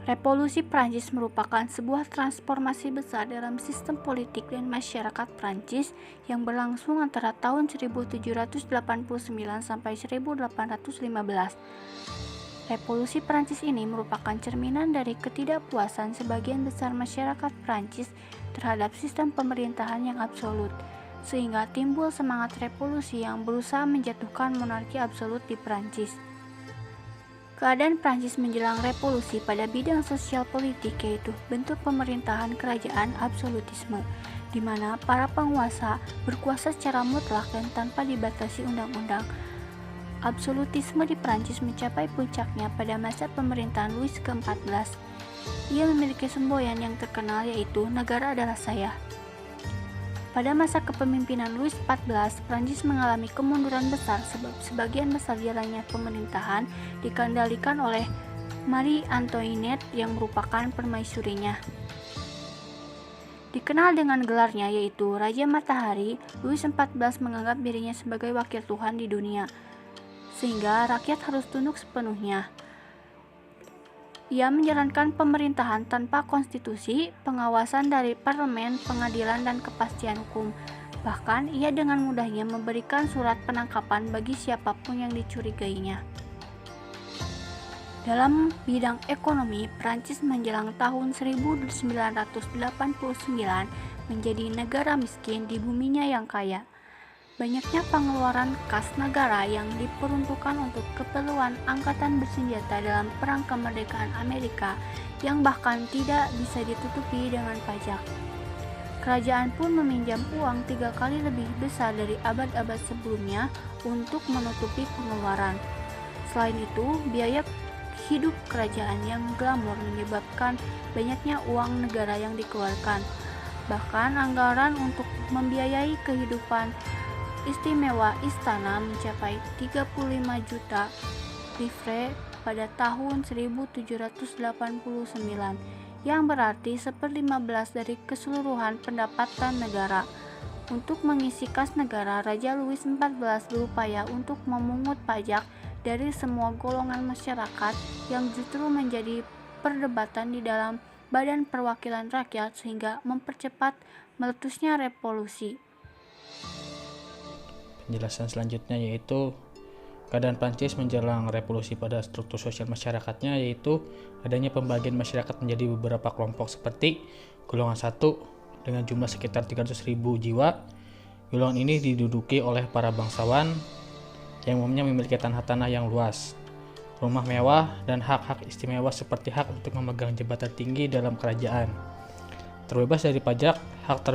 Revolusi Prancis merupakan sebuah transformasi besar dalam sistem politik dan masyarakat Prancis yang berlangsung antara tahun 1789 sampai 1815. Revolusi Prancis ini merupakan cerminan dari ketidakpuasan sebagian besar masyarakat Prancis terhadap sistem pemerintahan yang absolut, sehingga timbul semangat revolusi yang berusaha menjatuhkan monarki absolut di Prancis. Keadaan Prancis menjelang revolusi pada bidang sosial politik yaitu bentuk pemerintahan kerajaan absolutisme, di mana para penguasa berkuasa secara mutlak dan tanpa dibatasi undang-undang. Absolutisme di Prancis mencapai puncaknya pada masa pemerintahan Louis ke-14. Ia memiliki semboyan yang terkenal yaitu "Negara adalah saya". Pada masa kepemimpinan Louis XIV, Prancis mengalami kemunduran besar sebab sebagian besar jalannya pemerintahan dikendalikan oleh Marie Antoinette yang merupakan permaisurinya. Dikenal dengan gelarnya yaitu Raja Matahari, Louis XIV menganggap dirinya sebagai wakil Tuhan di dunia, sehingga rakyat harus tunduk sepenuhnya. Ia menjalankan pemerintahan tanpa konstitusi, pengawasan dari parlemen, pengadilan, dan kepastian hukum. Bahkan, ia dengan mudahnya memberikan surat penangkapan bagi siapapun yang dicurigainya. Dalam bidang ekonomi, Prancis menjelang tahun 1989 menjadi negara miskin di buminya yang kaya. Banyaknya pengeluaran kas negara yang diperuntukkan untuk keperluan angkatan bersenjata dalam Perang Kemerdekaan Amerika yang bahkan tidak bisa ditutupi dengan pajak. Kerajaan pun meminjam uang 3 kali lebih besar dari abad-abad sebelumnya untuk menutupi pengeluaran. Selain itu, biaya hidup kerajaan yang glamor menyebabkan banyaknya uang negara yang dikeluarkan. Bahkan anggaran untuk membiayai kehidupan istimewa istana mencapai 35 juta livre pada tahun 1789, yang berarti 1/15 dari keseluruhan pendapatan negara. Untuk mengisi kas negara, Raja Louis XIV berupaya untuk memungut pajak dari semua golongan masyarakat yang justru menjadi perdebatan di dalam Badan Perwakilan Rakyat sehingga mempercepat meletusnya revolusi. Penjelasan selanjutnya yaitu keadaan Prancis menjelang revolusi pada struktur sosial masyarakatnya, yaitu adanya pembagian masyarakat menjadi beberapa kelompok seperti golongan 1 dengan jumlah sekitar 300.000 jiwa. Golongan ini diduduki oleh para bangsawan yang umumnya memiliki tanah-tanah yang luas, rumah mewah, dan hak-hak istimewa seperti hak untuk memegang jabatan tinggi dalam kerajaan, terbebas dari pajak, hak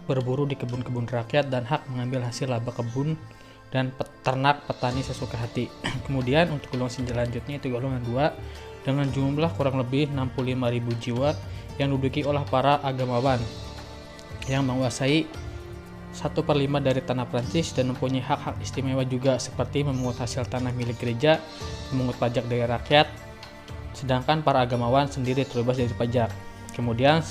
berburu di kebun-kebun rakyat, dan hak mengambil hasil laba kebun dan peternak petani sesuka hati. Kemudian untuk golongan selanjutnya itu golongan 2 dengan jumlah kurang lebih 65.000 jiwa yang diduduki oleh para agamawan yang menguasai 1/5 dari tanah Prancis dan mempunyai hak-hak istimewa juga seperti memungut hasil tanah milik gereja, memungut pajak dari rakyat, sedangkan para agamawan sendiri terbebas dari pajak. Kemudian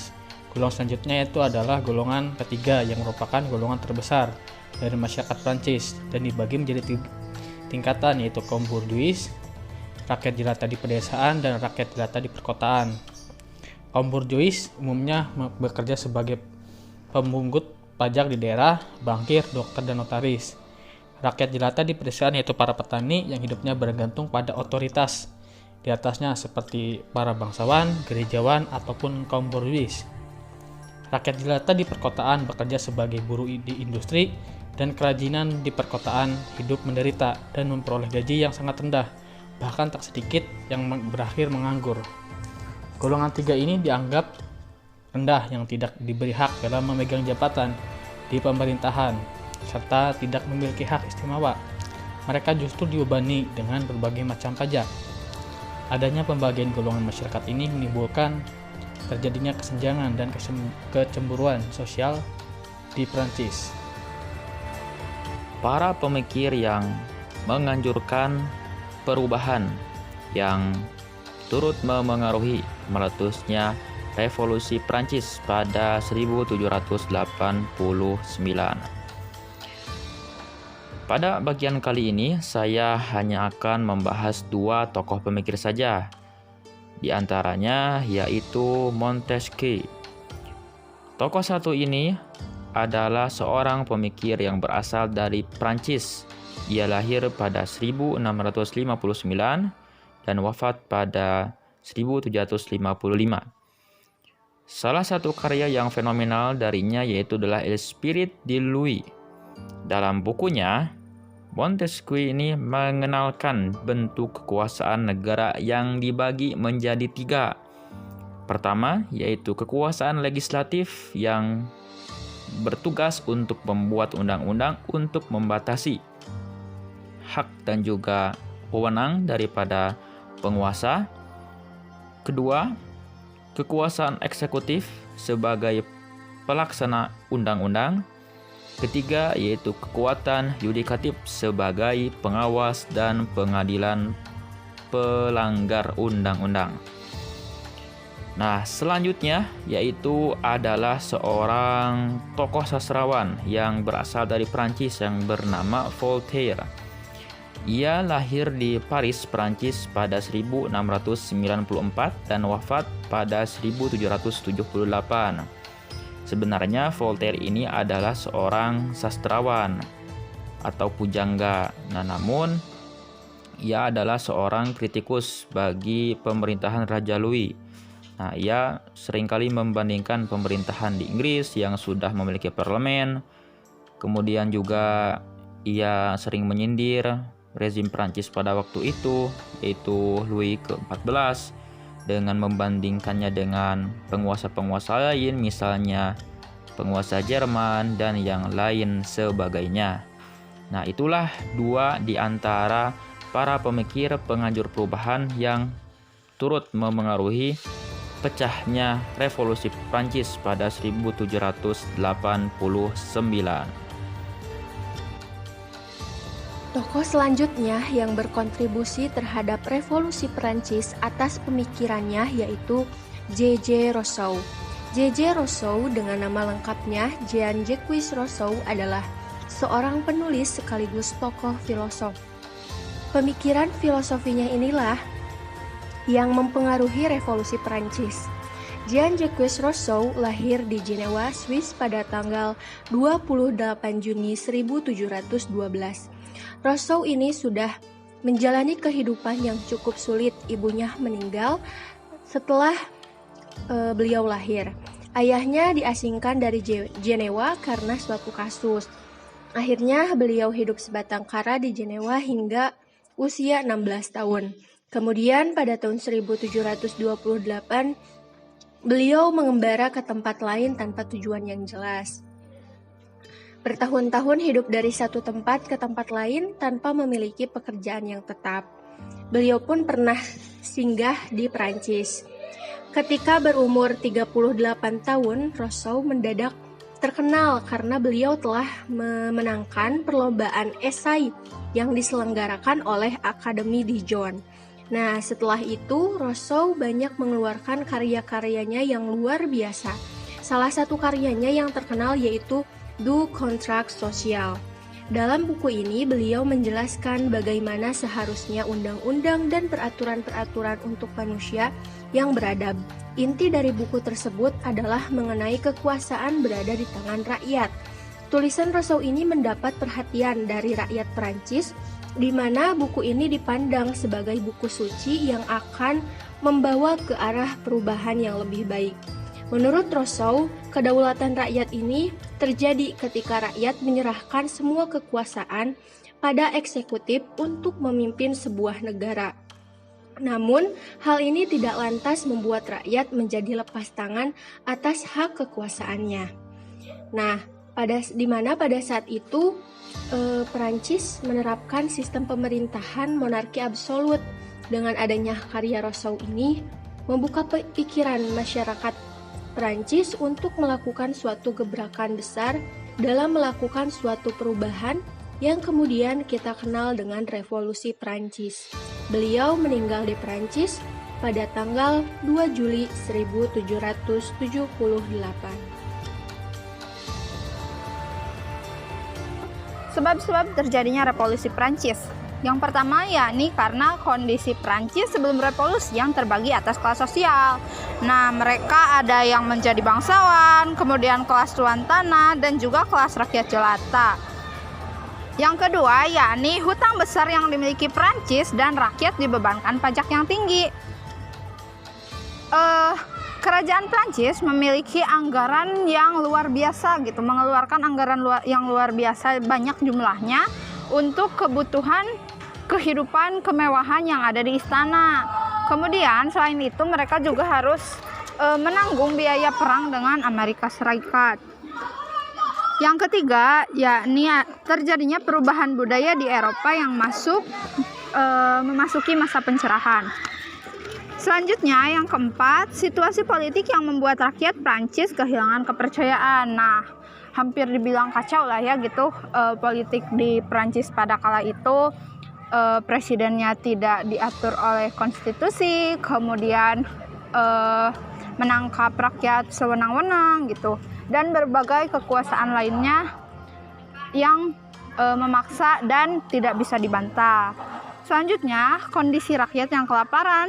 golongan selanjutnya itu adalah golongan ketiga yang merupakan golongan terbesar dari masyarakat Prancis dan dibagi menjadi tingkatan yaitu kaum bourgeois, rakyat jelata di pedesaan, dan rakyat jelata di perkotaan. Kaum bourgeois umumnya bekerja sebagai pemungut pajak di daerah, bankir, dokter, dan notaris. Rakyat jelata di pedesaan yaitu para petani yang hidupnya bergantung pada otoritas di atasnya seperti para bangsawan, gerejawan, ataupun kaum bourgeois. Rakyat jelata di perkotaan bekerja sebagai buruh di industri dan kerajinan di perkotaan hidup menderita dan memperoleh gaji yang sangat rendah, bahkan tak sedikit yang berakhir menganggur. Golongan 3 ini dianggap rendah yang tidak diberi hak dalam memegang jabatan di pemerintahan, serta tidak memiliki hak istimewa. Mereka justru dibebani dengan berbagai macam pajak. Adanya pembagian golongan masyarakat ini menimbulkan terjadinya kesenjangan dan kecemburuan sosial di Prancis. Para pemikir yang menganjurkan perubahan yang turut memengaruhi meletusnya revolusi Prancis pada 1789. Pada bagian kali ini, saya hanya akan membahas 2 tokoh pemikir saja. Di antaranya yaitu Montesquieu. Tokoh satu ini adalah seorang pemikir yang berasal dari Prancis. Ia lahir pada 1659 dan wafat pada 1755. Salah satu karya yang fenomenal darinya yaitu adalah L'Esprit de Louis. Dalam bukunya, Montesquieu ini mengenalkan bentuk kekuasaan negara yang dibagi menjadi 3. Pertama, yaitu kekuasaan legislatif yang bertugas untuk membuat undang-undang untuk membatasi hak dan juga wewenang daripada penguasa. Kedua, kekuasaan eksekutif sebagai pelaksana undang-undang. Ketiga, yaitu kekuatan yudikatif sebagai pengawas dan pengadilan pelanggar undang-undang. Nah, selanjutnya yaitu adalah seorang tokoh sastrawan yang berasal dari Prancis yang bernama Voltaire. Ia lahir di Paris, Prancis pada 1694 dan wafat pada 1778. Sebenarnya Voltaire ini adalah seorang sastrawan atau pujangga. Namun ia adalah seorang kritikus bagi pemerintahan Raja Louis. Ia seringkali membandingkan pemerintahan di Inggris yang sudah memiliki parlemen. Kemudian juga ia sering menyindir rezim Prancis pada waktu itu, yaitu Louis ke-14, dengan membandingkannya dengan penguasa-penguasa lain, misalnya penguasa Jerman dan yang lain sebagainya. Nah, itulah 2 di antara para pemikir penganjur perubahan yang turut memengaruhi pecahnya revolusi Prancis pada 1789. Tokoh selanjutnya yang berkontribusi terhadap revolusi Perancis atas pemikirannya yaitu J.J. Rousseau. J.J. Rousseau dengan nama lengkapnya Jean-Jacques Rousseau adalah seorang penulis sekaligus tokoh filosof. Pemikiran filosofinya inilah yang mempengaruhi revolusi Perancis. Jean-Jacques Rousseau lahir di Jenewa, Swiss pada tanggal 28 Juni 1712. Rousseau ini sudah menjalani kehidupan yang cukup sulit. Ibunya meninggal setelah beliau lahir. Ayahnya diasingkan dari Jenewa karena suatu kasus. Akhirnya beliau hidup sebatang kara di Jenewa hingga usia 16 tahun. Kemudian pada tahun 1728 beliau mengembara ke tempat lain tanpa tujuan yang jelas. Bertahun-tahun hidup dari satu tempat ke tempat lain tanpa memiliki pekerjaan yang tetap. Beliau pun pernah singgah di Prancis. Ketika berumur 38 tahun, Rousseau mendadak terkenal karena beliau telah memenangkan perlombaan esai yang diselenggarakan oleh Akademi Dijon. Nah, setelah itu Rousseau banyak mengeluarkan karya-karyanya yang luar biasa. Salah satu karyanya yang terkenal yaitu Du Contrat Social. Dalam buku ini beliau menjelaskan bagaimana seharusnya undang-undang dan peraturan-peraturan untuk manusia yang beradab. Inti dari buku tersebut adalah mengenai kekuasaan berada di tangan rakyat. Tulisan Rousseau ini mendapat perhatian dari rakyat Prancis, di mana buku ini dipandang sebagai buku suci yang akan membawa ke arah perubahan yang lebih baik. Menurut Rousseau, kedaulatan rakyat ini terjadi ketika rakyat menyerahkan semua kekuasaan pada eksekutif untuk memimpin sebuah negara. Namun, hal ini tidak lantas membuat rakyat menjadi lepas tangan atas hak kekuasaannya. Nah, di mana pada saat itu Perancis menerapkan sistem pemerintahan monarki absolut. Dengan adanya karya Rousseau ini membuka pikiran masyarakat Perancis untuk melakukan suatu gebrakan besar dalam melakukan suatu perubahan yang kemudian kita kenal dengan Revolusi Perancis. Beliau meninggal di Perancis pada tanggal 2 Juli 1778. Sebab-sebab terjadinya Revolusi Perancis. Yang pertama yakni karena kondisi Prancis sebelum revolusi yang terbagi atas kelas sosial. Nah, mereka ada yang menjadi bangsawan, kemudian kelas tuan tanah, dan juga kelas rakyat jelata. Yang kedua yakni hutang besar yang dimiliki Prancis dan rakyat dibebankan pajak yang tinggi. Kerajaan Prancis memiliki anggaran yang luar biasa gitu, mengeluarkan anggaran yang luar biasa banyak jumlahnya untuk kebutuhan kehidupan kemewahan yang ada di istana. Kemudian selain itu mereka juga harus menanggung biaya perang dengan Amerika Serikat. Yang ketiga yakni terjadinya perubahan budaya di Eropa yang memasuki masa pencerahan. Selanjutnya yang keempat, situasi politik yang membuat rakyat Prancis kehilangan kepercayaan. Nah, hampir dibilang kacau lah ya gitu politik di Prancis pada kala itu. Presidennya tidak diatur oleh konstitusi, kemudian menangkap rakyat sewenang-wenang gitu, dan berbagai kekuasaan lainnya yang memaksa dan tidak bisa dibantah. Selanjutnya, kondisi rakyat yang kelaparan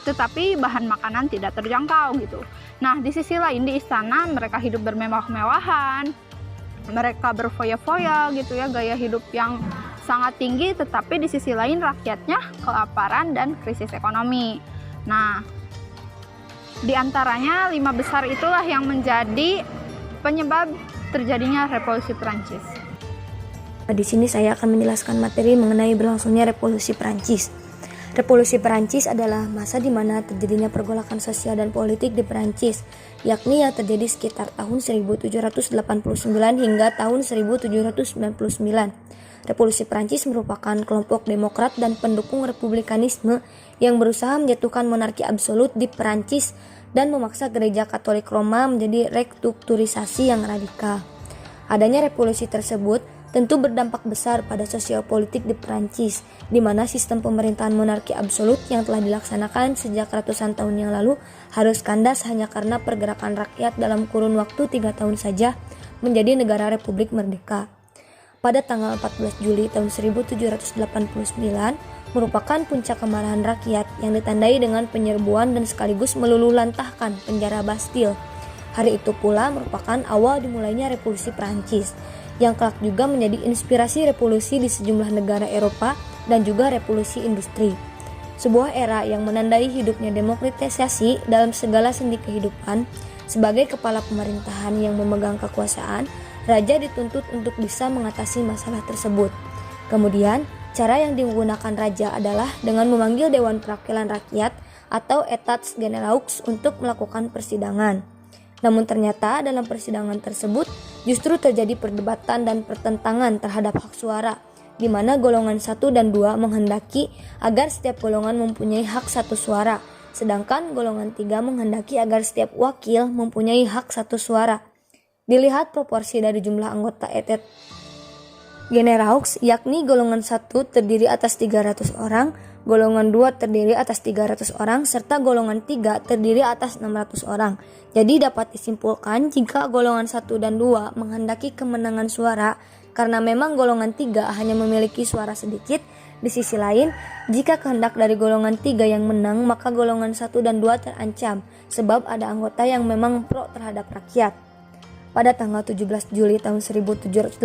tetapi bahan makanan tidak terjangkau gitu. Nah, di sisi lain di istana mereka hidup bermewah-mewahan, mereka berfoya-foya gitu ya, gaya hidup yang sangat tinggi, tetapi di sisi lain rakyatnya kelaparan dan krisis ekonomi. Nah, di antaranya 5 besar itulah yang menjadi penyebab terjadinya revolusi Prancis. Di sini saya akan menjelaskan materi mengenai berlangsungnya revolusi Prancis. Revolusi Perancis adalah masa di mana terjadinya pergolakan sosial dan politik di Perancis, yakni yang terjadi sekitar tahun 1789 hingga tahun 1799. Revolusi Perancis merupakan kelompok demokrat dan pendukung republikanisme yang berusaha menjatuhkan monarki absolut di Perancis dan memaksa gereja Katolik Roma menjadi restrukturisasi yang radikal. Adanya revolusi tersebut tentu berdampak besar pada sosial politik di Perancis, di mana sistem pemerintahan monarki absolut yang telah dilaksanakan sejak ratusan tahun yang lalu harus kandas hanya karena pergerakan rakyat dalam kurun waktu 3 tahun saja menjadi negara republik merdeka. Pada tanggal 14 Juli tahun 1789 merupakan puncak kemarahan rakyat yang ditandai dengan penyerbuan dan sekaligus meluluhlantahkan penjara Bastille. Hari itu pula merupakan awal dimulainya revolusi Perancis, yang kelak juga menjadi inspirasi revolusi di sejumlah negara Eropa dan juga revolusi industri. Sebuah era yang menandai hidupnya demokratisasi dalam segala sendi kehidupan. Sebagai kepala pemerintahan yang memegang kekuasaan, raja dituntut untuk bisa mengatasi masalah tersebut. Kemudian, cara yang digunakan raja adalah dengan memanggil Dewan Perwakilan Rakyat atau Etats Generaux untuk melakukan persidangan. Namun ternyata dalam persidangan tersebut justru terjadi perdebatan dan pertentangan terhadap hak suara, di mana golongan 1 dan 2 menghendaki agar setiap golongan mempunyai hak 1 suara, sedangkan golongan 3 menghendaki agar setiap wakil mempunyai hak 1 suara. Dilihat proporsi dari jumlah anggota Etats Generaux, yakni golongan 1 terdiri atas 300 orang, golongan 2 terdiri atas 300 orang, serta golongan 3 terdiri atas 600 orang. Jadi dapat disimpulkan jika golongan 1 dan 2 menghendaki kemenangan suara karena memang golongan 3 hanya memiliki suara sedikit. Di sisi lain, jika kehendak dari golongan 3 yang menang, maka golongan 1 dan 2 terancam sebab ada anggota yang memang pro terhadap rakyat. Pada tanggal 17 Juli tahun 1789,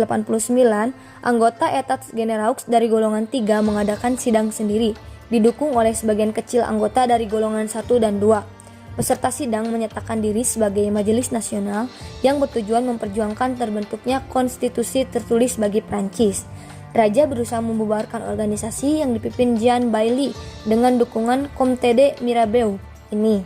anggota Etats Generaux dari golongan 3 mengadakan sidang sendiri, didukung oleh sebagian kecil anggota dari golongan 1 dan 2. Peserta sidang menyatakan diri sebagai Majelis Nasional yang bertujuan memperjuangkan terbentuknya konstitusi tertulis bagi Prancis. Raja berusaha membubarkan organisasi yang dipimpin Jean Bailly dengan dukungan Comte de Mirabeau ini,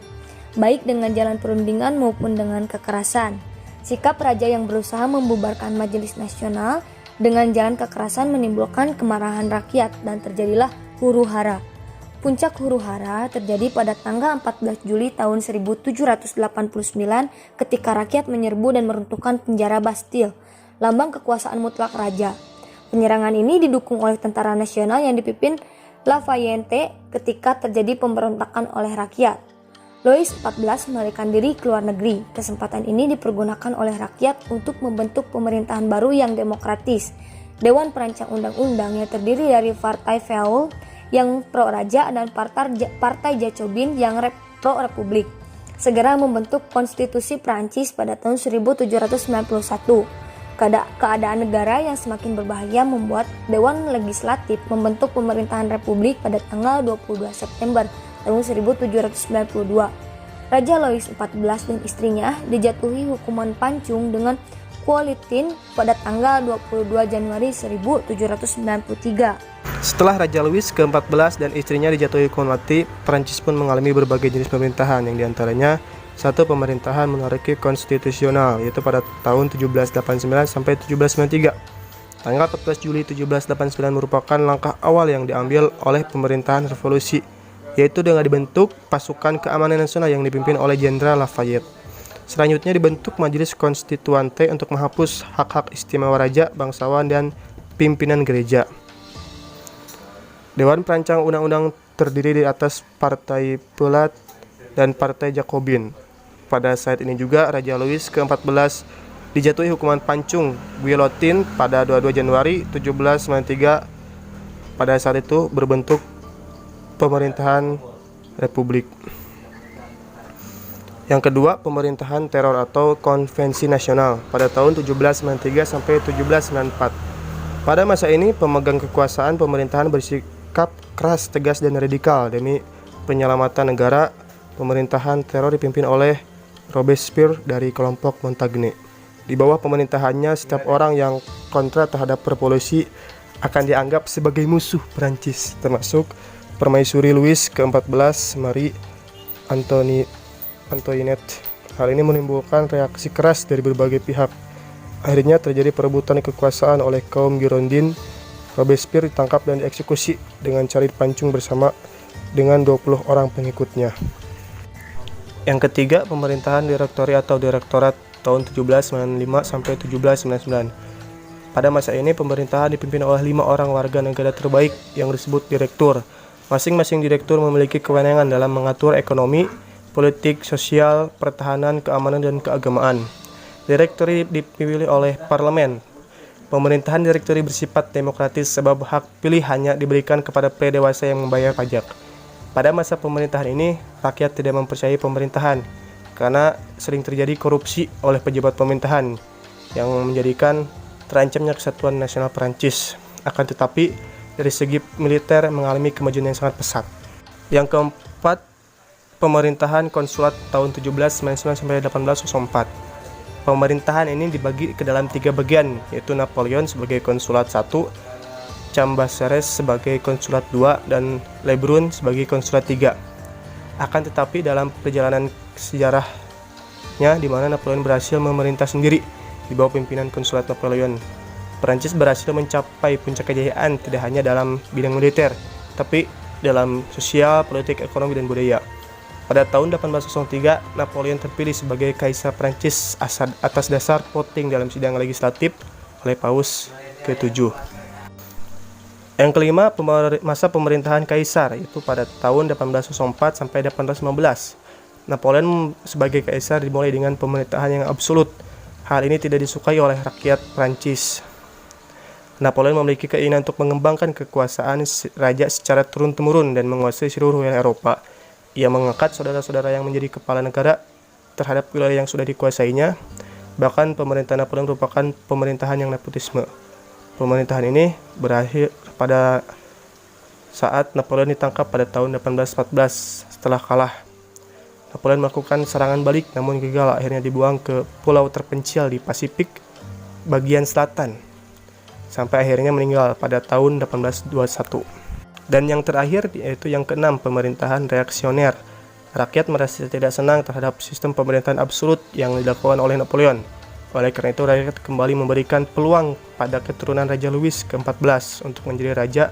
baik dengan jalan perundingan maupun dengan kekerasan. Sikap raja yang berusaha membubarkan Majelis Nasional dengan jalan kekerasan menimbulkan kemarahan rakyat dan terjadilah huru-hara. Puncak huru-hara terjadi pada tanggal 14 Juli tahun 1789 ketika rakyat menyerbu dan meruntuhkan penjara Bastille, lambang kekuasaan mutlak raja. Penyerangan ini didukung oleh tentara nasional yang dipimpin Lafayette ketika terjadi pemberontakan oleh rakyat. Louis XIV melarikan diri ke luar negeri. Kesempatan ini dipergunakan oleh rakyat untuk membentuk pemerintahan baru yang demokratis, Dewan Perancang Undang-Undang yang terdiri dari Partai Feol yang pro-raja dan Partai Jacobin yang pro-republik segera membentuk konstitusi Prancis pada tahun 1791. Keadaan negara yang semakin berbahaya membuat Dewan Legislatif membentuk pemerintahan republik pada tanggal 22 September tahun 1792. Raja Louis XIV dan istrinya dijatuhi hukuman pancung dengan guillotine pada tanggal 22 Januari 1793. Setelah Raja Louis ke-14 dan istrinya dijatuhi hukuman mati, Prancis pun mengalami berbagai jenis pemerintahan, yang diantaranya satu pemerintahan monarki konstitusional, yaitu pada tahun 1789 sampai 1793. Tanggal 14 Juli 1789 merupakan langkah awal yang diambil oleh pemerintahan revolusi, yaitu dengan dibentuk pasukan keamanan nasional yang dipimpin oleh Jenderal Lafayette. Selanjutnya dibentuk Majelis Konstituante untuk menghapus hak-hak istimewa raja, bangsawan, dan pimpinan gereja. Dewan Perancang Undang-Undang terdiri di atas Partai Pelat dan Partai Jacobin. Pada saat ini juga Raja Louis ke-14 dijatuhi hukuman pancung guillotine pada 22 Januari 1793. Pada saat itu berbentuk pemerintahan republik. Yang kedua, pemerintahan teror atau konvensi nasional pada tahun 1793 sampai 1794. Pada masa ini pemegang kekuasaan pemerintahan bersikap keras, tegas, dan radikal demi penyelamatan negara. Pemerintahan teror dipimpin oleh Robespierre dari kelompok Montagne. Di bawah pemerintahannya, setiap orang yang kontra terhadap revolusi akan dianggap sebagai musuh Prancis, termasuk Permaisuri Louis ke-14 Marie Antoinette. Hal ini menimbulkan reaksi keras dari berbagai pihak. Akhirnya terjadi perebutan kekuasaan oleh kaum Girondin. Robespierre ditangkap dan dieksekusi dengan cara dipancung bersama dengan 20 orang pengikutnya. Yang ketiga, pemerintahan direktori atau direktorat tahun 1795 sampai 1799. Pada masa ini pemerintahan dipimpin oleh 5 orang warga negara terbaik yang disebut direktur. Masing-masing direktur memiliki kewenangan dalam mengatur ekonomi, politik, sosial, pertahanan, keamanan, dan keagamaan. Direktori dipilih oleh parlemen. Pemerintahan direktori bersifat demokratis sebab hak pilih hanya diberikan kepada pria dewasa yang membayar pajak. Pada masa pemerintahan ini, rakyat tidak mempercayai pemerintahan karena sering terjadi korupsi oleh pejabat pemerintahan yang menjadikan terancamnya kesatuan nasional Prancis. Akan tetapi, dari segi militer mengalami kemajuan yang sangat pesat. Yang keempat, pemerintahan konsulat tahun 1799 sampai 1804. Pemerintahan ini dibagi ke dalam 3 bagian, yaitu Napoleon sebagai konsulat 1, Cambacérès sebagai konsulat 2, dan Le Brun sebagai konsulat 3. Akan tetapi dalam perjalanan sejarahnya di mana Napoleon berhasil memerintah sendiri di bawah pimpinan konsulat Napoleon, Prancis berhasil mencapai puncak kejayaan tidak hanya dalam bidang militer, tapi dalam sosial, politik, ekonomi, dan budaya. Pada tahun 1803, Napoleon terpilih sebagai Kaisar Prancis atas dasar voting dalam sidang legislatif oleh Paus ke-7. Yang kelima, masa pemerintahan Kaisar, yaitu pada tahun 1804 sampai 1815. Napoleon sebagai Kaisar dimulai dengan pemerintahan yang absolut. Hal ini tidak disukai oleh rakyat Prancis. Napoleon memiliki keinginan untuk mengembangkan kekuasaan raja secara turun-temurun dan menguasai seluruh wilayah Eropa. Ia mengangkat saudara-saudara yang menjadi kepala negara terhadap wilayah yang sudah dikuasainya. Bahkan pemerintahan Napoleon merupakan pemerintahan yang nepotisme. Pemerintahan ini berakhir pada saat Napoleon ditangkap pada tahun 1814 setelah kalah. Napoleon melakukan serangan balik namun gagal, akhirnya dibuang ke pulau terpencil di Pasifik bagian selatan sampai akhirnya meninggal pada tahun 1821. Dan yang terakhir yaitu yang keenam, pemerintahan reaksioner. Rakyat merasa tidak senang terhadap sistem pemerintahan absolut yang dilakukan oleh Napoleon. Oleh karena itu rakyat kembali memberikan peluang pada keturunan Raja Louis ke-14 untuk menjadi raja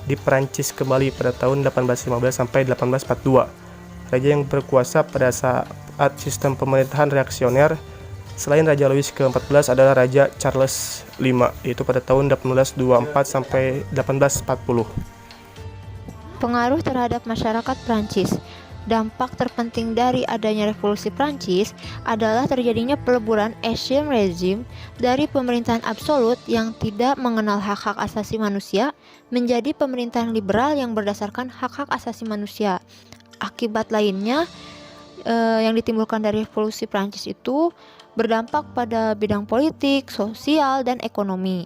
di Perancis kembali pada tahun 1815 sampai 1842. Raja yang berkuasa pada saat sistem pemerintahan reaksioner selain Raja Louis ke-14 adalah Raja Charles V, yaitu pada tahun 1824 sampai 1840. Pengaruh terhadap masyarakat Prancis. dampak terpenting dari adanya revolusi Prancis adalah terjadinya peleburan Ancien Regime dari pemerintahan absolut yang tidak mengenal hak-hak asasi manusia menjadi pemerintahan liberal yang berdasarkan hak-hak asasi manusia. Akibat lainnya yang ditimbulkan dari revolusi Prancis itu berdampak pada bidang politik, sosial, dan ekonomi.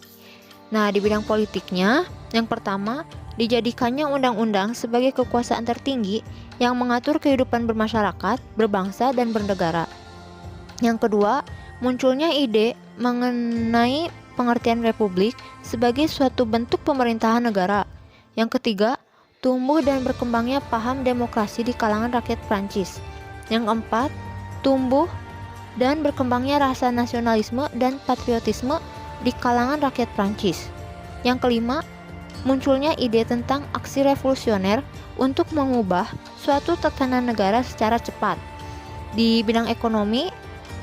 Nah, di bidang politiknya, yang pertama, dijadikannya undang-undang sebagai kekuasaan tertinggi yang mengatur kehidupan bermasyarakat, berbangsa, dan bernegara. Yang kedua, munculnya ide mengenai pengertian republik sebagai suatu bentuk pemerintahan negara. Yang ketiga, tumbuh dan berkembangnya paham demokrasi di kalangan rakyat Prancis. Yang keempat, tumbuh dan berkembangnya rasa nasionalisme dan patriotisme di kalangan rakyat Prancis. Yang kelima, munculnya ide tentang aksi revolusioner untuk mengubah suatu tatanan negara secara cepat. Di bidang ekonomi,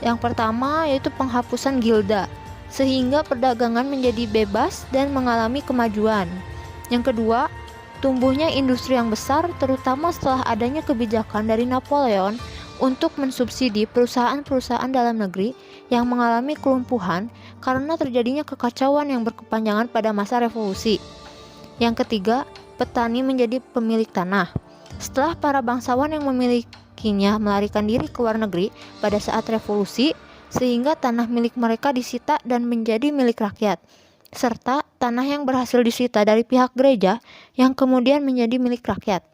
yang pertama yaitu penghapusan gilda, sehingga perdagangan menjadi bebas dan mengalami kemajuan. Yang kedua, tumbuhnya industri yang besar, terutama setelah adanya kebijakan dari Napoleon untuk mensubsidi perusahaan-perusahaan dalam negeri yang mengalami kelumpuhan karena terjadinya kekacauan yang berkepanjangan pada masa revolusi. Yang ketiga, petani menjadi pemilik tanah. Setelah para bangsawan yang memilikinya melarikan diri ke luar negeri pada saat revolusi, sehingga tanah milik mereka disita dan menjadi milik rakyat, serta tanah yang berhasil disita dari pihak gereja yang kemudian menjadi milik rakyat.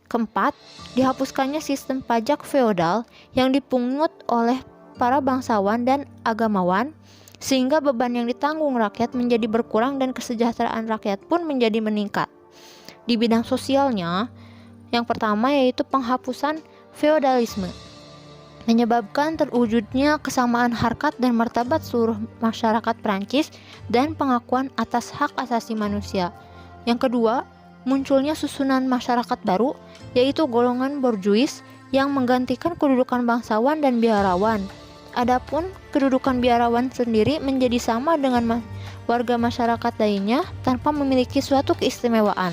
Keempat, dihapuskannya sistem pajak feodal yang dipungut oleh para bangsawan dan agamawan, sehingga beban yang ditanggung rakyat menjadi berkurang dan kesejahteraan rakyat pun menjadi meningkat. Di bidang sosialnya, yang pertama yaitu penghapusan feodalisme, menyebabkan terwujudnya kesamaan harkat dan martabat seluruh masyarakat Prancis dan pengakuan atas hak asasi manusia. Yang kedua, munculnya susunan masyarakat baru, yaitu golongan borjuis yang menggantikan kedudukan bangsawan dan biarawan. Adapun kedudukan biarawan sendiri menjadi sama dengan warga masyarakat lainnya tanpa memiliki suatu keistimewaan.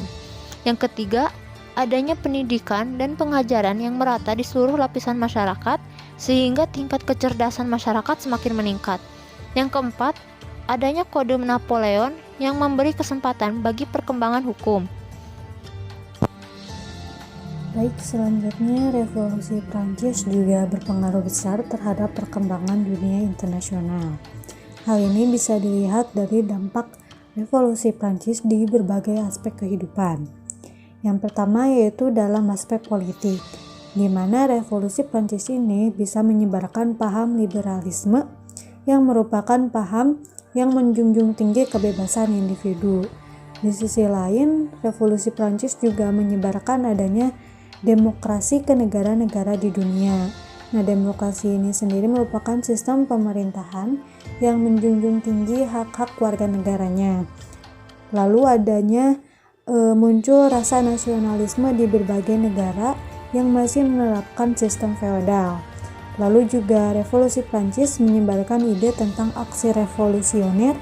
Yang ketiga, adanya pendidikan dan pengajaran yang merata di seluruh lapisan masyarakat sehingga tingkat kecerdasan masyarakat semakin meningkat. Yang keempat, adanya kode Napoleon yang memberi kesempatan bagi perkembangan hukum. Baik, selanjutnya revolusi Prancis juga berpengaruh besar terhadap perkembangan dunia internasional. Hal ini bisa dilihat dari dampak revolusi Prancis di berbagai aspek kehidupan. Yang pertama yaitu dalam aspek politik, di mana revolusi Prancis ini bisa menyebarkan paham liberalisme yang merupakan paham yang menjunjung tinggi kebebasan individu. Di sisi lain, revolusi Prancis juga menyebarkan adanya demokrasi ke negara-negara di dunia. Nah, demokrasi ini sendiri merupakan sistem pemerintahan yang menjunjung tinggi hak-hak warga negaranya. Lalu adanya muncul rasa nasionalisme di berbagai negara yang masih menerapkan sistem feodal. Lalu juga revolusi Prancis menyebarkan ide tentang aksi revolusioner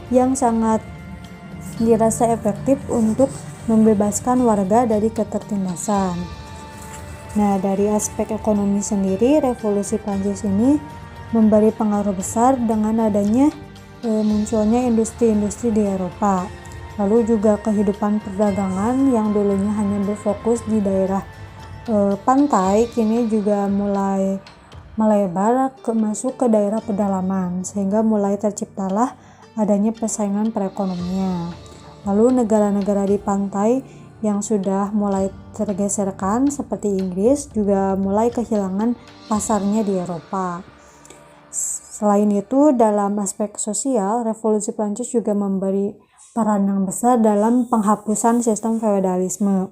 yang sangat dirasa efektif untuk membebaskan warga dari ketertindasan. Nah, dari aspek ekonomi sendiri, revolusi Prancis ini memberi pengaruh besar dengan adanya munculnya industri-industri di Eropa. Lalu juga kehidupan perdagangan yang dulunya hanya berfokus di daerah pantai, kini juga mulai melebar masuk ke daerah pedalaman, sehingga mulai terciptalah adanya persaingan perekonomian. Lalu negara-negara di pantai yang sudah mulai tergeserkan seperti Inggris juga mulai kehilangan pasarnya di Eropa. Selain itu, dalam aspek sosial, revolusi Prancis juga memberi peran yang besar dalam penghapusan sistem feodalisme.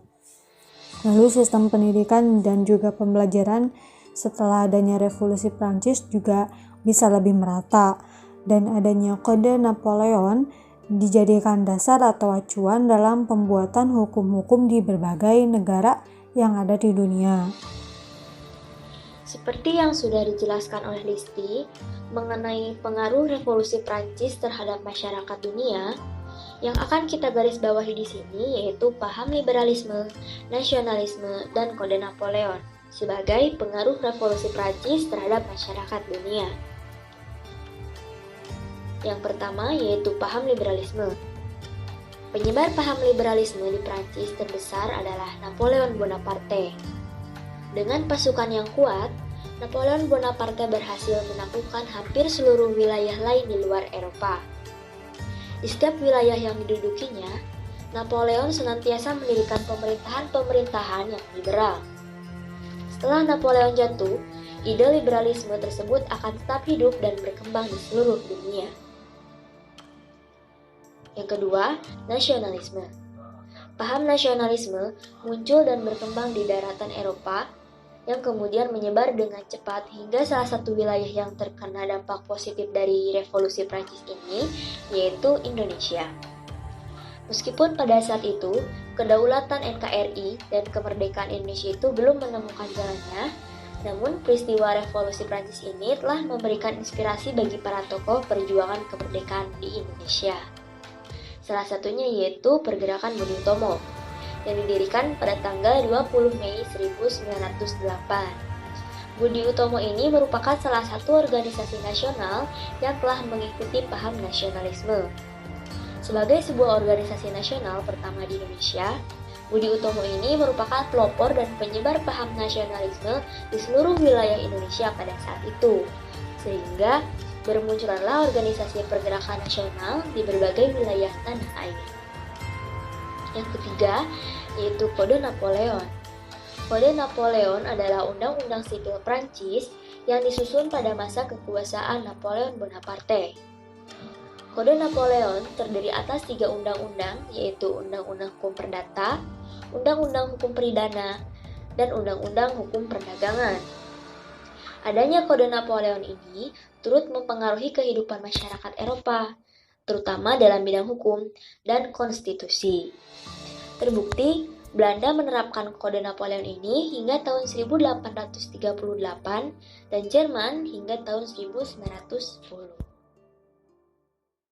Lalu sistem pendidikan dan juga pembelajaran setelah adanya revolusi Prancis juga bisa lebih merata, dan adanya kode Napoleon dijadikan dasar atau acuan dalam pembuatan hukum-hukum di berbagai negara yang ada di dunia. Seperti yang sudah dijelaskan oleh Listi mengenai pengaruh revolusi Prancis terhadap masyarakat dunia, yang akan kita garis bawahi di sini yaitu paham liberalisme, nasionalisme, dan kode Napoleon. sebagai pengaruh revolusi Prancis terhadap masyarakat dunia. Yang pertama yaitu paham liberalisme. Penyebar paham liberalisme di Prancis terbesar adalah Napoleon Bonaparte. Dengan pasukan yang kuat, Napoleon Bonaparte berhasil menaklukkan hampir seluruh wilayah lain di luar Eropa. Di setiap wilayah yang didudukinya, Napoleon senantiasa mendirikan pemerintahan-pemerintahan yang liberal. Setelah Napoleon jatuh, ide liberalisme tersebut akan tetap hidup dan berkembang di seluruh dunia. Yang kedua, nasionalisme. Paham nasionalisme muncul dan berkembang di daratan Eropa yang kemudian menyebar dengan cepat hingga salah satu wilayah yang terkena dampak positif dari revolusi Prancis ini, yaitu Indonesia. Meskipun pada saat itu, kedaulatan NKRI dan kemerdekaan Indonesia itu belum menemukan jalannya, namun peristiwa revolusi Prancis ini telah memberikan inspirasi bagi para tokoh perjuangan kemerdekaan di Indonesia. Salah satunya yaitu Pergerakan Budi Utomo, yang didirikan pada tanggal 20 Mei 1908. Budi Utomo ini merupakan salah satu organisasi nasional yang telah mengikuti paham nasionalisme. Sebagai sebuah organisasi nasional pertama di Indonesia, Budi Utomo ini merupakan pelopor dan penyebar paham nasionalisme di seluruh wilayah Indonesia pada saat itu, sehingga bermunculanlah organisasi pergerakan nasional di berbagai wilayah tanah air. Yang ketiga, yaitu Kode Napoleon. Kode Napoleon adalah undang-undang sipil Prancis yang disusun pada masa kekuasaan Napoleon Bonaparte. Kode Napoleon terdiri atas 3 undang-undang, yaitu Undang-Undang Hukum Perdata, Undang-Undang Hukum Pidana, dan Undang-Undang Hukum Perdagangan. Adanya Kode Napoleon ini turut mempengaruhi kehidupan masyarakat Eropa, terutama dalam bidang hukum dan konstitusi. Terbukti, Belanda menerapkan Kode Napoleon ini hingga tahun 1838 dan Jerman hingga tahun 1910.